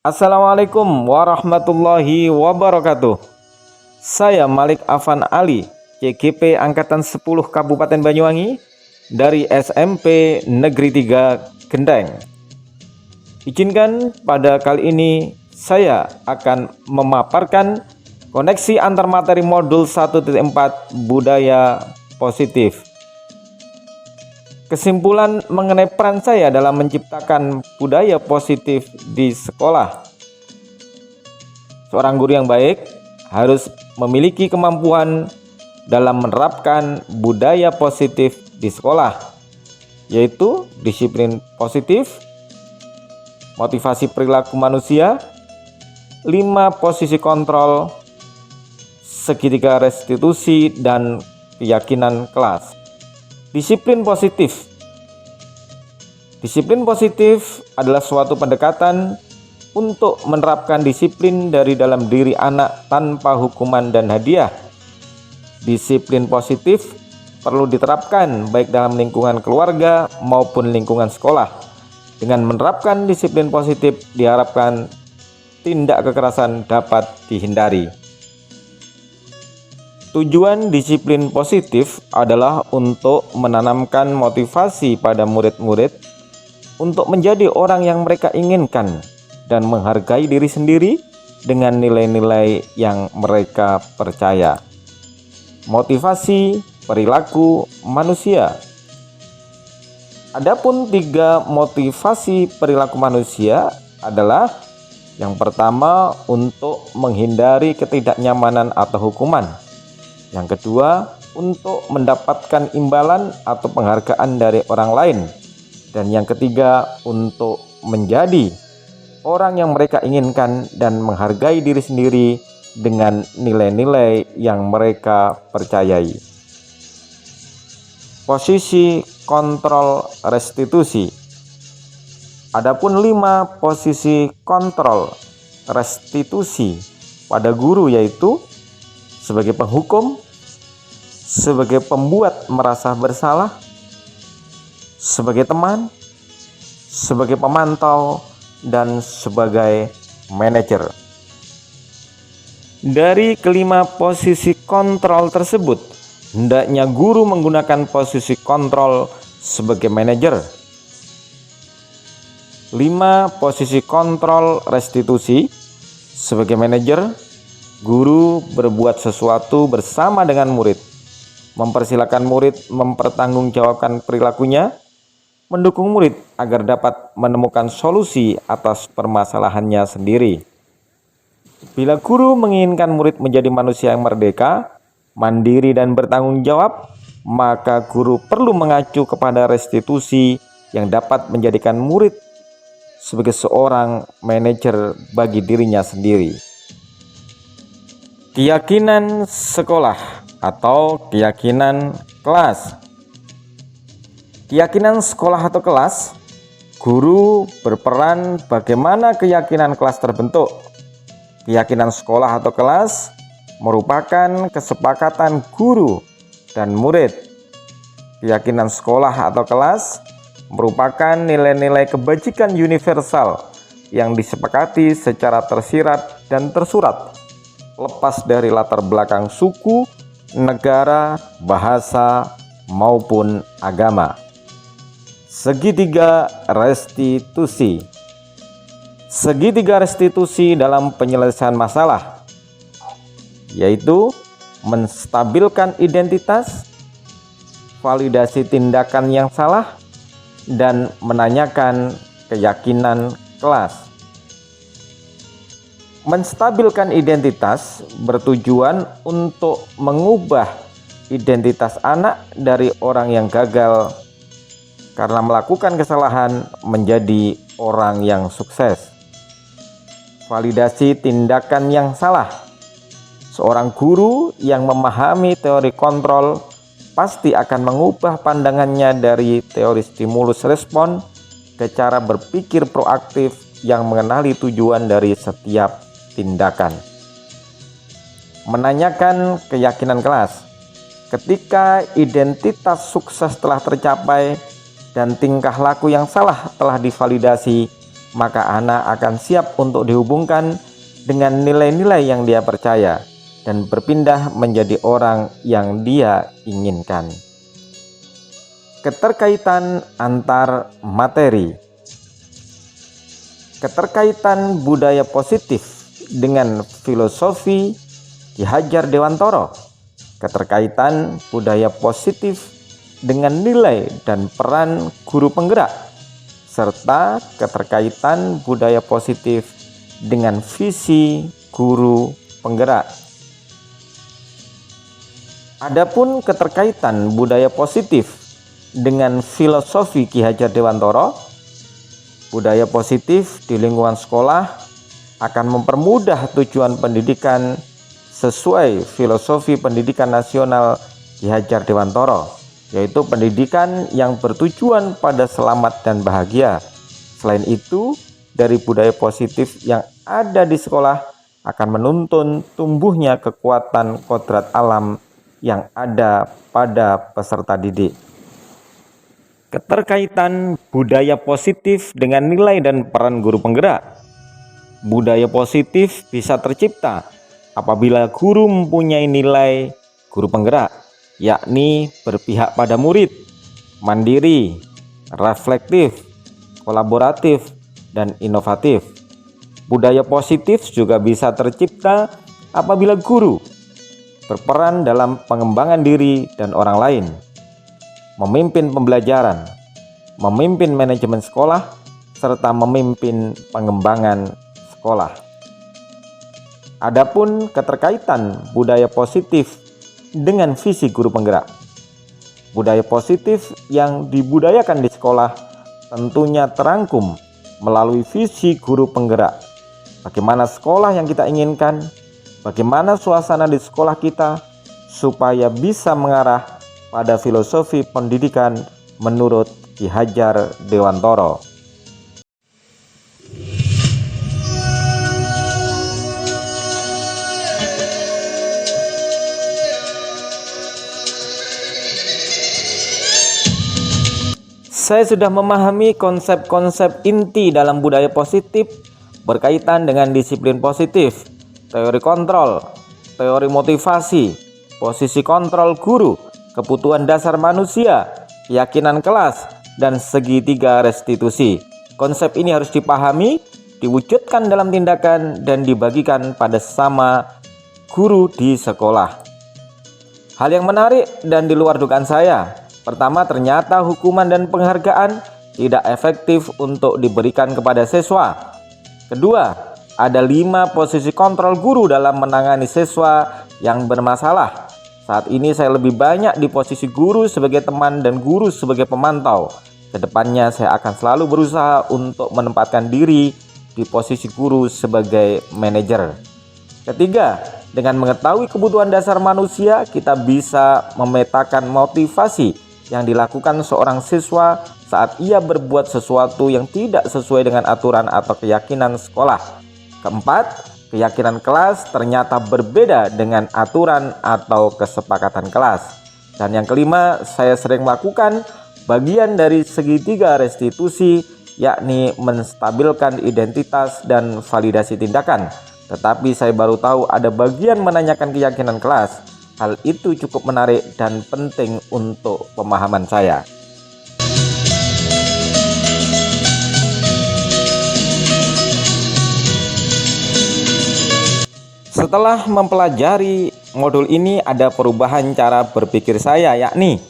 Assalamualaikum warahmatullahi wabarakatuh. Saya Malik Afan Ali, CGP Angkatan 10 Kabupaten Banyuwangi dari SMP Negeri 3 Gendeng. Izinkan pada kali ini saya akan memaparkan koneksi antar materi modul 1.4 budaya positif. Kesimpulan mengenai peran saya dalam menciptakan budaya positif di sekolah. Seorang guru yang baik harus memiliki kemampuan dalam menerapkan budaya positif di sekolah, yaitu disiplin positif, motivasi perilaku manusia, 5 posisi kontrol, segitiga restitusi, dan keyakinan kelas. Disiplin positif. Disiplin positif adalah suatu pendekatan untuk menerapkan disiplin dari dalam diri anak tanpa hukuman dan hadiah. Disiplin positif perlu diterapkan baik dalam lingkungan keluarga maupun lingkungan sekolah. Dengan menerapkan disiplin positif diharapkan tindak kekerasan dapat dihindari. Tujuan disiplin positif adalah untuk menanamkan motivasi pada murid-murid untuk menjadi orang yang mereka inginkan dan menghargai diri sendiri dengan nilai-nilai yang mereka percaya. Motivasi perilaku manusia. Adapun 3 motivasi perilaku manusia adalah yang pertama, untuk menghindari ketidaknyamanan atau hukuman. Yang kedua, untuk mendapatkan imbalan atau penghargaan dari orang lain. Dan yang ketiga, untuk menjadi orang yang mereka inginkan dan menghargai diri sendiri dengan nilai-nilai yang mereka percayai. Posisi kontrol restitusi. Adapun 5 posisi kontrol restitusi pada guru, yaitu sebagai penghukum, sebagai pembuat merasa bersalah, sebagai teman, sebagai pemantau, dan sebagai manajer. Dari kelima posisi kontrol tersebut, hendaknya guru menggunakan posisi kontrol sebagai manajer. 5 posisi kontrol restitusi sebagai manajer. Guru berbuat sesuatu bersama dengan murid, mempersilahkan murid mempertanggungjawabkan perilakunya, mendukung murid agar dapat menemukan solusi atas permasalahannya sendiri. Bila guru menginginkan murid menjadi manusia yang merdeka, mandiri, dan bertanggung jawab, maka guru perlu mengacu kepada restitusi yang dapat menjadikan murid sebagai seorang manajer bagi dirinya sendiri. Keyakinan sekolah atau keyakinan kelas. Keyakinan sekolah atau kelas, guru berperan bagaimana keyakinan kelas terbentuk. Keyakinan sekolah atau kelas merupakan kesepakatan guru dan murid. Keyakinan sekolah atau kelas merupakan nilai-nilai kebajikan universal yang disepakati secara tersirat dan tersurat, lepas dari latar belakang suku, negara, bahasa, maupun agama. Segitiga restitusi. Segitiga restitusi dalam penyelesaian masalah, yaitu menstabilkan identitas, validasi tindakan yang salah, dan menanyakan keyakinan kelas. Menstabilkan identitas bertujuan untuk mengubah identitas anak dari orang yang gagal karena melakukan kesalahan menjadi orang yang sukses. Validasi tindakan yang salah. Seorang guru yang memahami teori kontrol pasti akan mengubah pandangannya dari teori stimulus respon ke cara berpikir proaktif yang mengenali tujuan dari setiap tindakan. Menanyakan keyakinan kelas. Ketika identitas sukses telah tercapai dan tingkah laku yang salah telah divalidasi, maka anak akan siap untuk dihubungkan dengan nilai-nilai yang dia percaya dan berpindah menjadi orang yang dia inginkan. Keterkaitan antar materi. Keterkaitan budaya positif dengan filosofi Ki Hajar Dewantoro. Keterkaitan budaya positif dengan nilai dan peran guru penggerak, serta keterkaitan budaya positif dengan visi guru penggerak. Adapun keterkaitan budaya positif dengan filosofi Ki Hajar Dewantoro, budaya positif di lingkungan sekolah akan mempermudah tujuan pendidikan sesuai filosofi pendidikan nasional Ki Hajar Dewantoro, yaitu pendidikan yang bertujuan pada selamat dan bahagia. Selain itu, dari budaya positif yang ada di sekolah akan menuntun tumbuhnya kekuatan kodrat alam yang ada pada peserta didik. Keterkaitan budaya positif dengan nilai dan peran guru penggerak. Budaya positif bisa tercipta apabila guru mempunyai nilai guru penggerak, yakni berpihak pada murid, mandiri, reflektif, kolaboratif, dan inovatif. Budaya positif juga bisa tercipta apabila guru berperan dalam pengembangan diri dan orang lain, memimpin pembelajaran, memimpin manajemen sekolah, serta memimpin pengembangan sekolah. Adapun keterkaitan budaya positif dengan visi guru penggerak. Budaya positif yang dibudayakan di sekolah tentunya terangkum melalui visi guru penggerak. Bagaimana sekolah yang kita inginkan, bagaimana suasana di sekolah kita, supaya bisa mengarah pada filosofi pendidikan menurut Ki Hajar Dewantoro. Saya sudah memahami konsep-konsep inti dalam budaya positif berkaitan dengan disiplin positif, teori kontrol, teori motivasi, posisi kontrol guru, kebutuhan dasar manusia, keyakinan kelas, dan segitiga restitusi. Konsep ini harus dipahami, diwujudkan dalam tindakan, dan dibagikan pada sama guru di sekolah. Hal yang menarik dan di luar dugaan saya, pertama, ternyata hukuman dan penghargaan tidak efektif untuk diberikan kepada siswa. Kedua, ada 5 posisi kontrol guru dalam menangani siswa yang bermasalah. Saat ini saya lebih banyak di posisi guru sebagai teman dan guru sebagai pemantau. Kedepannya saya akan selalu berusaha untuk menempatkan diri di posisi guru sebagai manajer. Ketiga, dengan mengetahui kebutuhan dasar manusia, kita bisa memetakan motivasi yang dilakukan seorang siswa saat ia berbuat sesuatu yang tidak sesuai dengan aturan atau keyakinan sekolah. Keempat, keyakinan kelas ternyata berbeda dengan aturan atau kesepakatan kelas. Dan yang kelima, saya sering melakukan bagian dari segitiga restitusi, yakni menstabilkan identitas dan validasi tindakan. Tetapi saya baru tahu ada bagian menanyakan keyakinan kelas. Hal itu cukup menarik dan penting untuk pemahaman saya. Setelah mempelajari modul ini, ada perubahan cara berpikir saya, yakni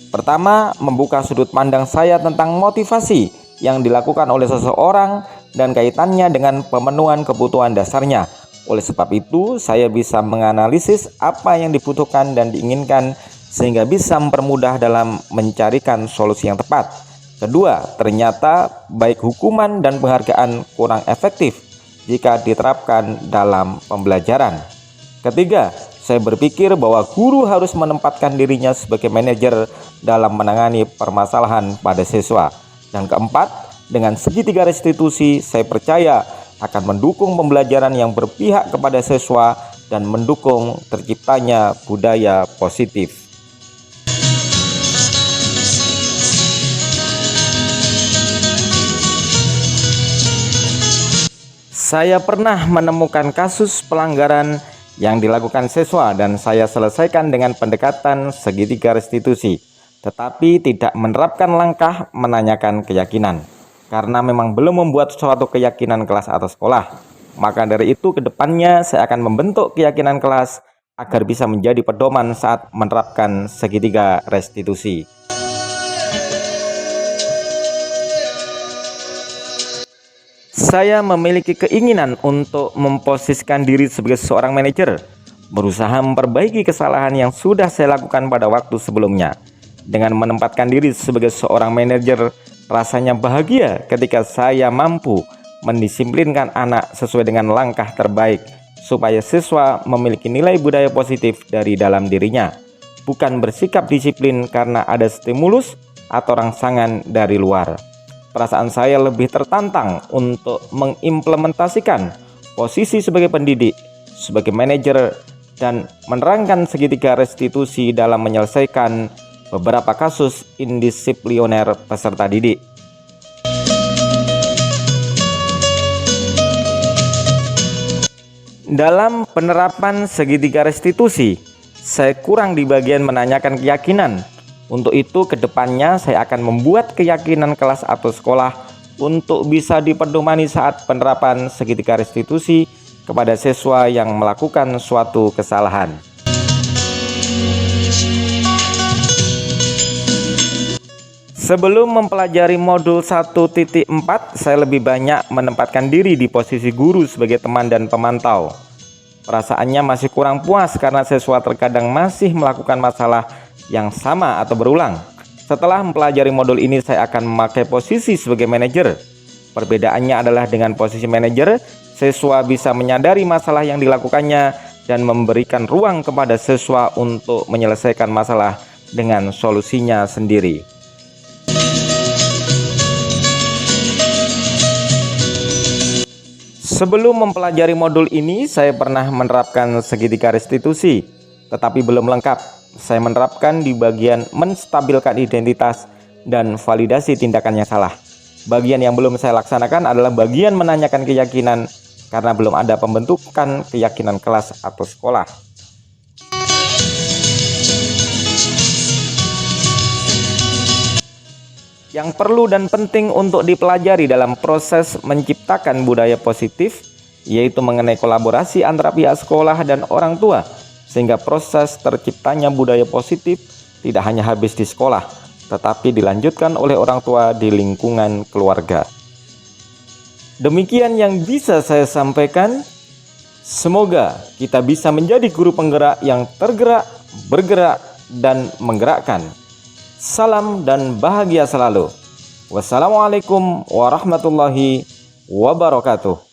pertama, membuka sudut pandang saya tentang motivasi yang dilakukan oleh seseorang dan kaitannya dengan pemenuhan kebutuhan dasarnya. Oleh sebab itu, saya bisa menganalisis apa yang dibutuhkan dan diinginkan sehingga bisa mempermudah dalam mencarikan solusi yang tepat. Kedua, ternyata baik hukuman dan penghargaan kurang efektif jika diterapkan dalam pembelajaran. Ketiga, saya berpikir bahwa guru harus menempatkan dirinya sebagai manajer dalam menangani permasalahan pada siswa. Dan keempat, dengan segitiga restitusi, saya percaya akan mendukung pembelajaran yang berpihak kepada siswa dan mendukung terciptanya budaya positif. Saya pernah menemukan kasus pelanggaran yang dilakukan siswa dan saya selesaikan dengan pendekatan segitiga restitusi, tetapi tidak menerapkan langkah menanyakan keyakinan, karena memang belum membuat suatu keyakinan kelas atau sekolah. Maka dari itu kedepannya saya akan membentuk keyakinan kelas agar bisa menjadi pedoman saat menerapkan segitiga restitusi. Saya memiliki keinginan untuk memposisikan diri sebagai seorang manajer, berusaha memperbaiki kesalahan yang sudah saya lakukan pada waktu sebelumnya. Dengan menempatkan diri sebagai seorang manajer, rasanya bahagia ketika saya mampu mendisiplinkan anak sesuai dengan langkah terbaik, supaya siswa memiliki nilai budaya positif dari dalam dirinya, bukan bersikap disiplin karena ada stimulus atau rangsangan dari luar. Perasaan saya lebih tertantang untuk mengimplementasikan posisi sebagai pendidik, sebagai manajer, dan menerangkan segitiga restitusi dalam menyelesaikan beberapa kasus indisipliner peserta didik. Dalam penerapan segitiga restitusi, saya kurang di bagian menanyakan keyakinan. Untuk itu kedepannya saya akan membuat keyakinan kelas atau sekolah untuk bisa dipedomani saat penerapan segitiga restitusi kepada siswa yang melakukan suatu kesalahan. Sebelum mempelajari modul 1.4, saya lebih banyak menempatkan diri di posisi guru sebagai teman dan pemantau. Perasaannya masih kurang puas karena siswa terkadang masih melakukan masalah yang sama atau berulang. Setelah mempelajari modul ini, saya akan memakai posisi sebagai manajer. Perbedaannya adalah dengan posisi manajer, siswa bisa menyadari masalah yang dilakukannya dan memberikan ruang kepada siswa untuk menyelesaikan masalah dengan solusinya sendiri. Sebelum mempelajari modul ini, saya pernah menerapkan segitiga restitusi, tetapi belum lengkap. Saya menerapkan di bagian menstabilkan identitas dan validasi tindakan yang salah. Bagian yang belum saya laksanakan adalah bagian menanyakan keyakinan, karena belum ada pembentukan keyakinan kelas atau sekolah. Yang perlu dan penting untuk dipelajari dalam proses menciptakan budaya positif, yaitu mengenai kolaborasi antara pihak sekolah dan orang tua, sehingga proses terciptanya budaya positif tidak hanya habis di sekolah, tetapi dilanjutkan oleh orang tua di lingkungan keluarga. Demikian yang bisa saya sampaikan. Semoga kita bisa menjadi guru penggerak yang tergerak, bergerak, dan menggerakkan. Salam dan bahagia selalu. Wassalamualaikum warahmatullahi wabarakatuh.